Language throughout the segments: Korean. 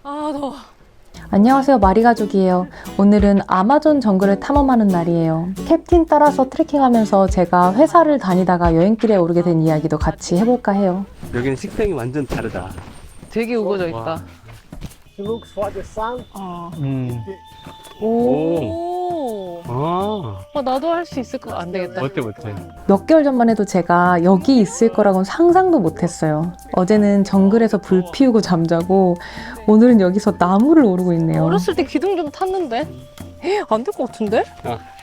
더워. 안녕하세요, 마리가족이에요. 오늘은 아마존 정글을 탐험하는 날이에요. 캡틴 따라서 트레킹하면서 제가 회사를 다니다가 여행길에 오르게 된 이야기도 같이 해볼까 해요. 여기는 식생이 완전 다르다. 되게 우거져 있다. Looks for the sun. 오. 아, 나도 할 수 있을 거 안 되겠다. 못해. 몇 개월 전만 해도 제가 여기 있을 거라고는 상상도 못했어요. 어제는 정글에서 불 피우고 잠자고 오늘은 여기서 나무를 오르고 있네요. 어렸을 때 기둥 좀 탔는데? 안 될 것 같은데?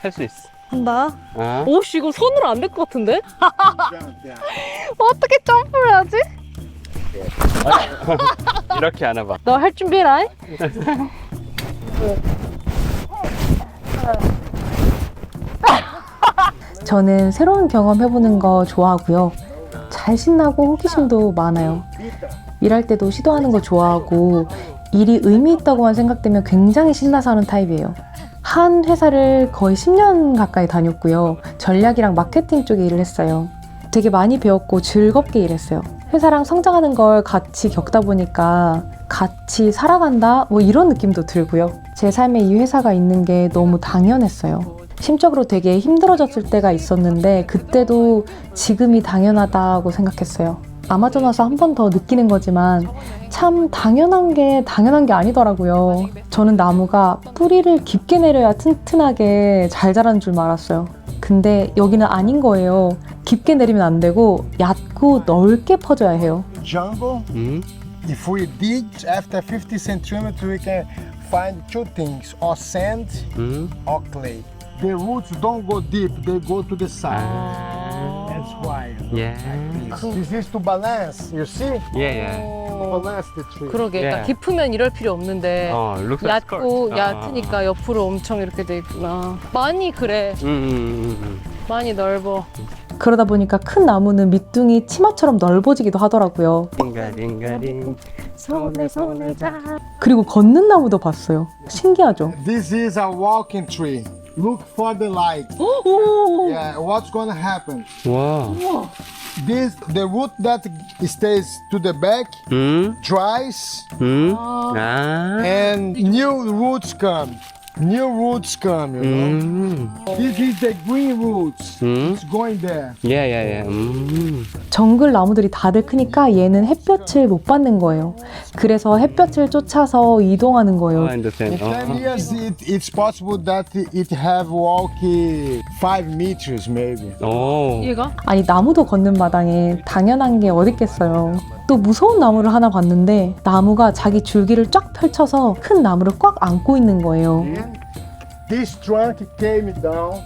할 수 있어. 한다. 아, 오씨, 이거 손으로 안 될 것 같은데? Jump down. 어떻게 점프를 하지? 이렇게 안 해봐. 너 할 준비라. 저는 새로운 경험 해보는 거 좋아하고요. 잘 신나고 호기심도 많아요. 일할 때도 시도하는 거 좋아하고 일이 의미 있다고만 생각되면 굉장히 신나서 하는 타입이에요. 한 회사를 거의 10년 가까이 다녔고요. 전략이랑 마케팅 쪽에 일을 했어요. 되게 많이 배웠고 즐겁게 일했어요. 회사랑 성장하는 걸 같이 겪다 보니까 같이 살아간다? 뭐 이런 느낌도 들고요. 제 삶에 이 회사가 있는 게 너무 당연했어요. 심적으로 되게 힘들어졌을 때가 있었는데 그때도 지금이 당연하다고 생각했어요. 아마존 와서 한 번 더 느끼는 거지만 참 당연한 게 아니더라고요. 저는 나무가 뿌리를 깊게 내려야 튼튼하게 잘 자라는 줄 알았어요. 근데 여기는 아닌 거예요. 깊게 내리면 안 되고 얕고 넓게 퍼져야 해요. Jungle. If we dig after 50 centimeters, we can find two things: or sand or clay. The roots don't go deep; they go to the side. That's why. 예. This is to balance. You see? 예. Balance the tree. 그러게. 그러니까 예. 깊으면 이럴 필요 없는데 looks like 얕고 skirt. 얕으니까 옆으로 엄청 이렇게 돼 있구나. 많이 그래. 많이 넓어. 그러다 보니까 큰 나무는 밑둥이 치마처럼 넓어지기도 하더라고요. 링가링가링. 손에 잡. 그리고 걷는 나무도 봤어요. 신기하죠? This is a walking tree. Look for the light. 오. Yeah. What's gonna happen? 와. The root that stays to the back dries, 아. and new roots come. New roots come, you know. This is the green roots. It's going there. 예. 정글 나무들이 다들 크니까 얘는 het볕을 못 받는 거예요. 그래서 햇볕을 쫓아서 이동하는 I 거예요. understand. 10 years, it's possible that it have walk 5 meters maybe. 오. 얘가? 아니 나무도 걷는 마당에 당연한 게 어딨겠어요. 또 무서운 나무를 하나 봤는데 나무가 자기 줄기를 쫙 펼쳐서 큰 나무를 꽉 안고 있는 거예요. This trunk came down.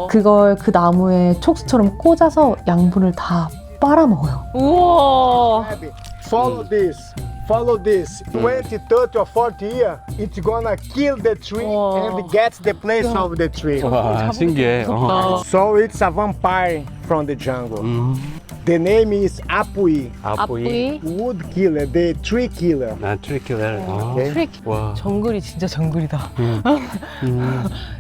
그걸 그 나무에 촉수처럼 꽂아서 양분을 다 빨아먹어요. 우와. Follow this. Follow this. 20, 30 or 40 years, it's gonna kill the tree Wow. and get the place of the tree. 와, 신기해. So it's a vampire from the jungle. The name is Apui, 앞부위. wood killer, the tree killer. 나 트리킬러. 트릭. 와. 정글이 진짜 정글이다.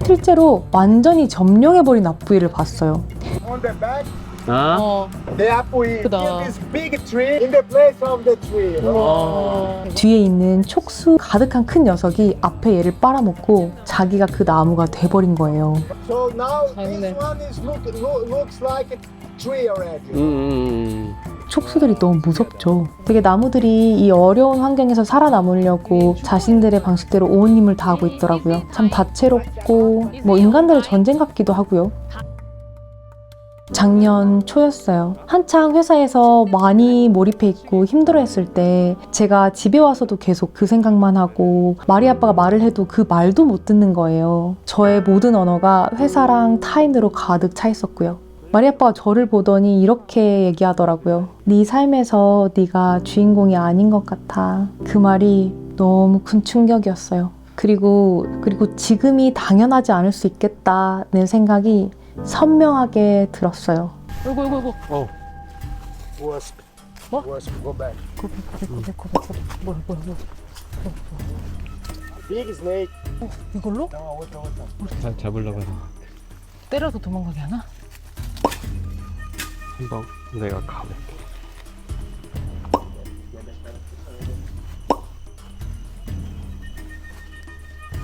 실제로 완전히 점령해버린 앞부위를 봤어요. On the back, 아. the Apui 크다. kill this big tree in the place of the tree. 뒤에 있는 촉수 가득한 큰 녀석이 앞에 얘를 빨아먹고 자기가 그 나무가 돼버린 거예요. So now Aynen. this one is looks like a tree already. 촉수들이 너무 무섭죠. 되게 나무들이 이 어려운 환경에서 살아남으려고 자신들의 방식대로 온 힘을 다하고 있더라고요. 참 다채롭고 뭐 인간들의 전쟁 같기도 하고요. 작년 초였어요. 한창 회사에서 많이 몰입해 있고 힘들어했을 때 제가 집에 와서도 계속 그 생각만 하고 마리 아빠가 말을 해도 그 말도 못 듣는 거예요. 저의 모든 언어가 회사랑 타인으로 가득 차 있었고요. 마리 아빠가 저를 보더니 이렇게 얘기하더라고요. 네 삶에서 네가 주인공이 아닌 것 같아. 그 말이 너무 큰 충격이었어요. 그리고 지금이 당연하지 않을 수 있겠다는 생각이 선명하게 들었어요. 어이구. Wasp. What? Wasp, go back. 뭐야. Big snake. 이걸로? No, outra. 잡으려고 하는. 때려서 도망가게 하나? 한번 내가 가볼게.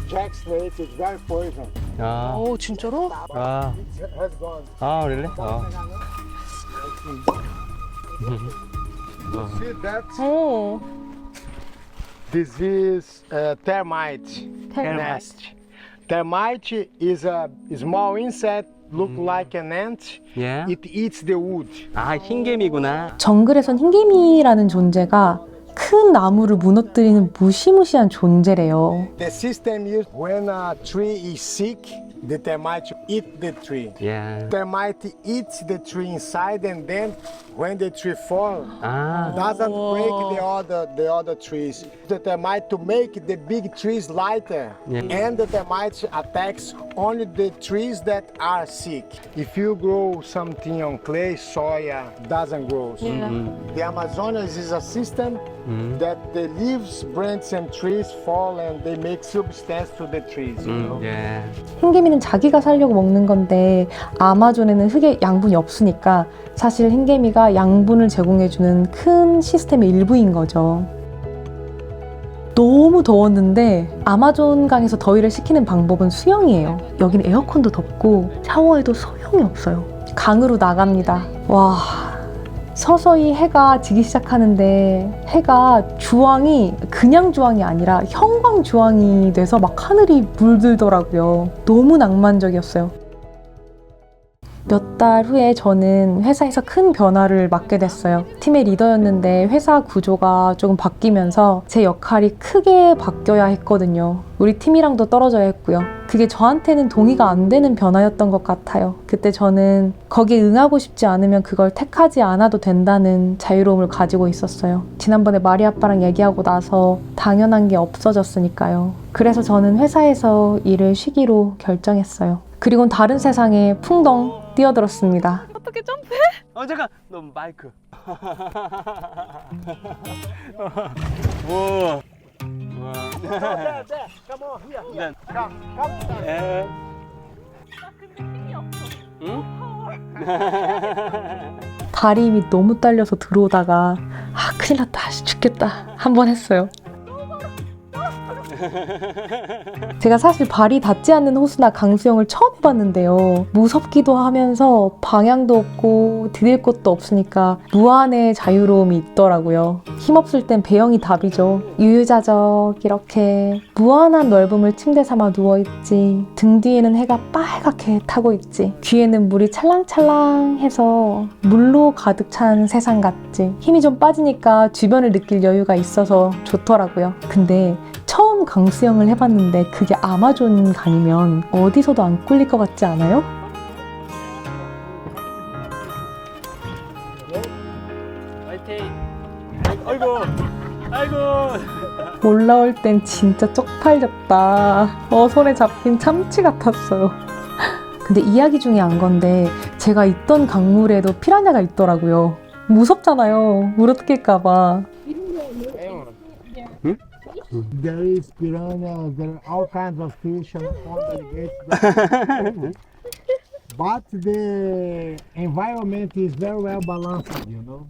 jack snake is very poison. 아, 오, 진짜로? 아, It has gone. 아, really? 아, See that? 오. This is termite nest. Termite is a small insect, look like an ant. 예. It eats the wood. 아, 흰개미구나. 정글에선 흰개미라는 존재가 큰 나무를 무너뜨리는 무시무시한 존재래요. The system is when a tree is sick, the termite eat the tree. 예. Termite eats the tree inside, and then when the tree falls, 아, doesn't break the other trees. The termite to make the big trees lighter, Yeah. and the termite attacks only the trees that are sick. If you grow something on clay, soya doesn't grow. Yeah. The Amazonas is a system that the leaves, branches, and trees fall, and they make substance to the trees. You know? 예. 흰개미는 자기가 살려고 먹는 건데 아마존에는 흙에 양분이 없으니까 사실 흰개미가 양분을 제공해주는 큰 시스템의 일부인 거죠. 너무 더웠는데 아마존 강에서 더위를 식히는 방법은 수영이에요. 여기는 에어컨도 덥고 샤워해도 소용이 없어요. 강으로 나갑니다. 와, 서서히 해가 지기 시작하는데 해가 주황이 그냥 주황이 아니라 형광 주황이 돼서 막 하늘이 물들더라고요. 너무 낭만적이었어요. 몇 달 후에 저는 회사에서 큰 변화를 맡게 됐어요. 팀의 리더였는데 회사 구조가 조금 바뀌면서 제 역할이 크게 바뀌어야 했거든요. 우리 팀이랑도 떨어져야 했고요. 그게 저한테는 동의가 안 되는 변화였던 것 같아요. 그때 저는 거기에 응하고 싶지 않으면 그걸 택하지 않아도 된다는 자유로움을 가지고 있었어요. 지난번에 마리 아빠랑 얘기하고 나서 당연한 게 없어졌으니까요. 그래서 저는 회사에서 일을 쉬기로 결정했어요. 그리고는 다른 세상에 풍덩 뛰어들었습니다. 어떻게 점프? 잠깐. 너 마이크. 오. Come on here. Come. 예. 응? 다리 힘이 너무 딸려서 들어오다가 큰일 났다, 죽겠다 한번 했어요. 제가 사실 발이 닿지 않는 호수나 강수영을 처음 해봤는데요. 무섭기도 하면서 방향도 없고 디딜 곳도 없으니까 무한의 자유로움이 있더라고요. 힘없을 땐 배영이 답이죠. 유유자적 이렇게 무한한 넓음을 침대 삼아 누워있지. 등 뒤에는 해가 빨갛게 타고 있지. 귀에는 물이 찰랑찰랑해서 물로 가득 찬 세상 같지. 힘이 좀 빠지니까 주변을 느낄 여유가 있어서 좋더라고요. 근데 처음 강수영을 해봤는데 그게 아마존 강이면 어디서도 안 꿀릴 것 같지 않아요? 화이팅. 아이고. 올라올 땐 진짜 쪽팔렸다. 손에 잡힌 참치 같았어요. 근데 이야기 중에 안 건데 제가 있던 강물에도 피라냐가 있더라고요. 무섭잖아요. 물어뜯길까봐. There is piranha, there are all kinds of fish on the gate. But the environment is very well balanced, you know.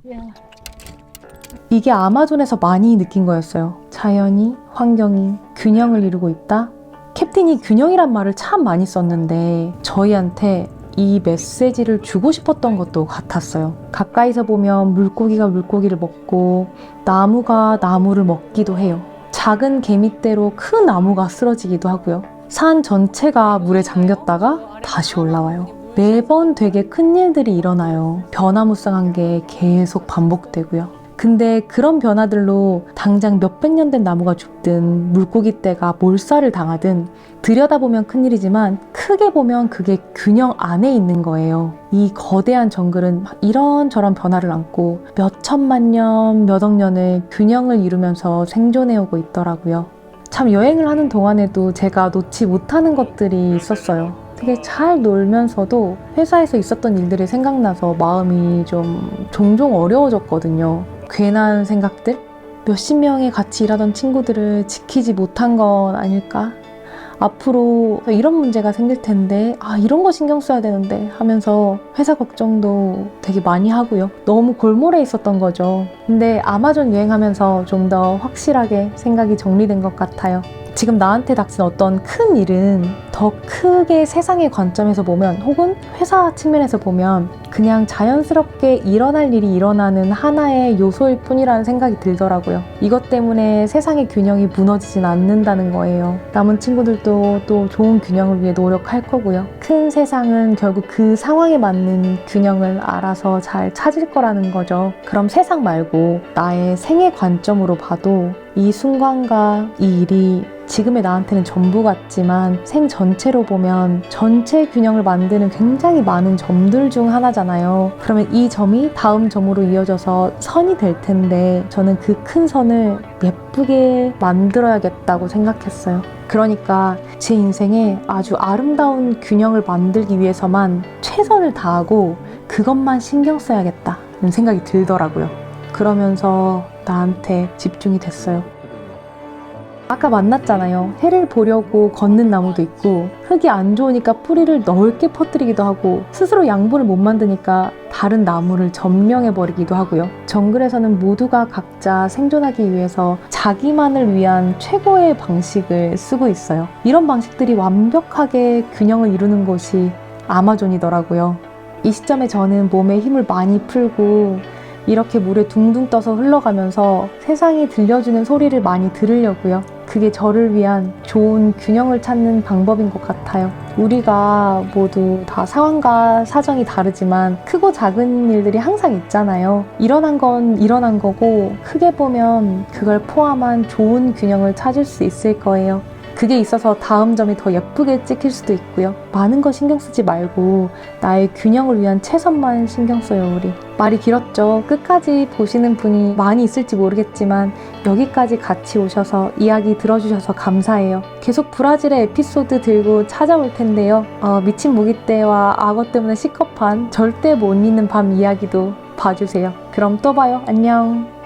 이게 아마존에서 많이 느낀 거였어요. 자연이, 환경이 균형을 이루고 있다? 캡틴이 균형이란 말을 참 많이 썼는데 저희한테 이 메시지를 주고 싶었던 것도 같았어요. 가까이서 보면 물고기가 물고기를 먹고 나무가 나무를 먹기도 해요. 작은 개미떼로 큰 나무가 쓰러지기도 하고요. 산 전체가 물에 잠겼다가 다시 올라와요. 매번 되게 큰 일들이 일어나요. 변화무쌍한 게 계속 반복되고요. 근데 그런 변화들로 당장 몇백 년 된 나무가 죽든 물고기 떼가 몰살을 당하든 들여다보면 큰일이지만 크게 보면 그게 균형 안에 있는 거예요. 이 거대한 정글은 이런저런 변화를 안고 몇 천만 년, 몇 억 년을 균형을 이루면서 생존해오고 있더라고요. 참 여행을 하는 동안에도 제가 놓지 못하는 것들이 있었어요. 되게 잘 놀면서도 회사에서 있었던 일들이 생각나서 마음이 좀 종종 어려워졌거든요. 괜한 생각들? 몇십 명이 같이 일하던 친구들을 지키지 못한 건 아닐까? 앞으로 이런 문제가 생길 텐데 이런 거 신경 써야 되는데 하면서 회사 걱정도 되게 많이 하고요. 너무 골몰해 있었던 거죠. 근데 아마존 여행하면서 좀 더 확실하게 생각이 정리된 것 같아요. 지금 나한테 닥친 어떤 큰 일은 더 크게 세상의 관점에서 보면 혹은 회사 측면에서 보면 그냥 자연스럽게 일어날 일이 일어나는 하나의 요소일 뿐이라는 생각이 들더라고요. 이것 때문에 세상의 균형이 무너지진 않는다는 거예요. 남은 친구들도 또 좋은 균형을 위해 노력할 거고요. 큰 세상은 결국 그 상황에 맞는 균형을 알아서 잘 찾을 거라는 거죠. 그럼 세상 말고 나의 생애 관점으로 봐도 이 순간과 이 일이 지금의 나한테는 전부 같지만 생 전체로 보면 전체 균형을 만드는 굉장히 많은 점들 중 하나잖아요. 그러면 이 점이 다음 점으로 이어져서 선이 될 텐데 저는 그 큰 선을 예쁘게 만들어야겠다고 생각했어요. 그러니까 제 인생에 아주 아름다운 균형을 만들기 위해서만 최선을 다하고 그것만 신경 써야겠다는 생각이 들더라고요. 그러면서 나한테 집중이 됐어요. 아까 만났잖아요. 해를 보려고 걷는 나무도 있고 흙이 안 좋으니까 뿌리를 넓게 퍼뜨리기도 하고 스스로 양분을 못 만드니까 다른 나무를 점령해버리기도 하고요. 정글에서는 모두가 각자 생존하기 위해서 자기만을 위한 최고의 방식을 쓰고 있어요. 이런 방식들이 완벽하게 균형을 이루는 곳이 아마존이더라고요. 이 시점에 저는 몸에 힘을 많이 풀고 이렇게 물에 둥둥 떠서 흘러가면서 세상이 들려주는 소리를 많이 들으려고요. 그게 저를 위한 좋은 균형을 찾는 방법인 것 같아요. 우리가 모두 다 상황과 사정이 다르지만 크고 작은 일들이 항상 있잖아요. 일어난 건 일어난 거고 크게 보면 그걸 포함한 좋은 균형을 찾을 수 있을 거예요. 그게 있어서 다음 점이 더 예쁘게 찍힐 수도 있고요. 많은 거 신경 쓰지 말고 나의 균형을 위한 최선만 신경 써요, 우리. 말이 길었죠. 끝까지 보시는 분이 많이 있을지 모르겠지만 여기까지 같이 오셔서 이야기 들어주셔서 감사해요. 계속 브라질의 에피소드 들고 찾아올 텐데요. 미친 모기떼와 악어 때문에 시겁한 절대 못 잊는 밤 이야기도 봐주세요. 그럼 또 봐요. 안녕.